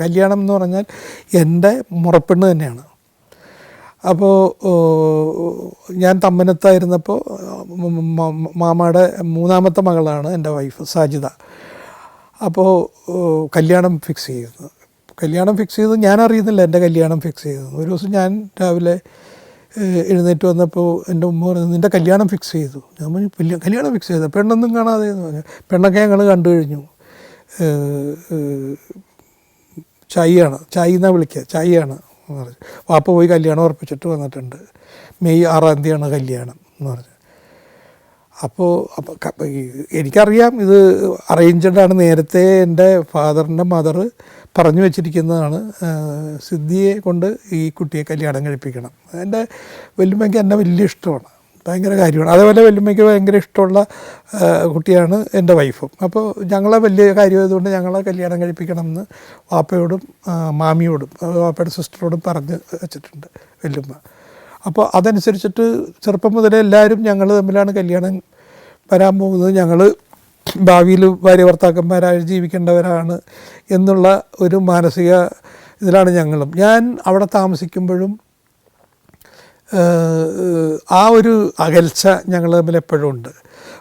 കല്യാണം എന്ന് പറഞ്ഞാൽ എൻ്റെ മുറപ്പെണ്ണ് തന്നെയാണ്. അപ്പോൾ ഞാൻ തമ്മനത്തായിരുന്നപ്പോൾ മാമയുടെ മൂന്നാമത്തെ മകളാണ് എൻ്റെ വൈഫ് സാജിദ. അപ്പോൾ കല്യാണം ഫിക്സ് ചെയ്തത് ഞാൻ അറിയുന്നില്ല. എൻ്റെ കല്യാണം ഫിക്സ് ചെയ്തത് ഒരു ദിവസം ഞാൻ രാവിലെ എഴുന്നേറ്റ് വന്നപ്പോൾ എൻ്റെ ഉമ്മ പറഞ്ഞു, നിൻ്റെ കല്യാണം ഫിക്സ് ചെയ്തു. ഞാൻ പറഞ്ഞു, കല്യാണം ഫിക്സ് ചെയ്തു, പെണ്ണൊന്നും കാണാതെ എന്ന് പറഞ്ഞു. പെണ്ണൊക്കെ ഞങ്ങൾ കണ്ടു കഴിഞ്ഞു. ചായ എന്നാണ് വിളിക്കുക, ചായയാണ് എന്ന് പറഞ്ഞു. വാപ്പ പോയി കല്യാണം ഉറപ്പിച്ചിട്ട് വന്നിട്ടുണ്ട്. മെയ് 6-ാം തീയതിയാണ് കല്യാണം എന്ന് പറഞ്ഞു. അപ്പോൾ എനിക്കറിയാം ഇത് അറേഞ്ച്ഡാണ്. നേരത്തെ എൻ്റെ ഫാദറിൻ്റെ മദർ പറഞ്ഞു വെച്ചിരിക്കുന്നതാണ്, സിദ്ധിയെ കൊണ്ട് ഈ കുട്ടിയെ കല്യാണം കഴിപ്പിക്കണം. എൻ്റെ വല്യമ്മയ്ക്ക് എന്നെ വലിയ ഇഷ്ടമാണ്, ഭയങ്കര കാര്യമാണ്. അതേപോലെ വല്യമ്മയ്ക്ക് ഭയങ്കര ഇഷ്ടമുള്ള കുട്ടിയാണ് എൻ്റെ വൈഫും. അപ്പോൾ ഞങ്ങളെ വലിയ കാര്യമായതുകൊണ്ട് ഞങ്ങളെ കല്യാണം കഴിപ്പിക്കണം എന്ന് വാപ്പയോടും മാമിയോടും വാപ്പയുടെ സിസ്റ്ററോടും പറഞ്ഞ് വെച്ചിട്ടുണ്ട് വല്യമ്മ. അപ്പോൾ അതനുസരിച്ചിട്ട് ചെറുപ്പം മുതലേ എല്ലാവരും ഞങ്ങൾ തമ്മിലാണ് കല്യാണം വരാൻ പോകുന്നത്, ഞങ്ങൾ ഭാവിയിൽ ഭാര്യ ഭർത്താക്കന്മാരായി ജീവിക്കേണ്ടവരാണ് എന്നുള്ള ഒരു മാനസിക ഇതിലാണ് ഞങ്ങളും. ഞാൻ അവിടെ താമസിക്കുമ്പോഴും ആ ഒരു അകൽച്ച ഞങ്ങൾ തമ്മിൽ എപ്പോഴും ഉണ്ട്.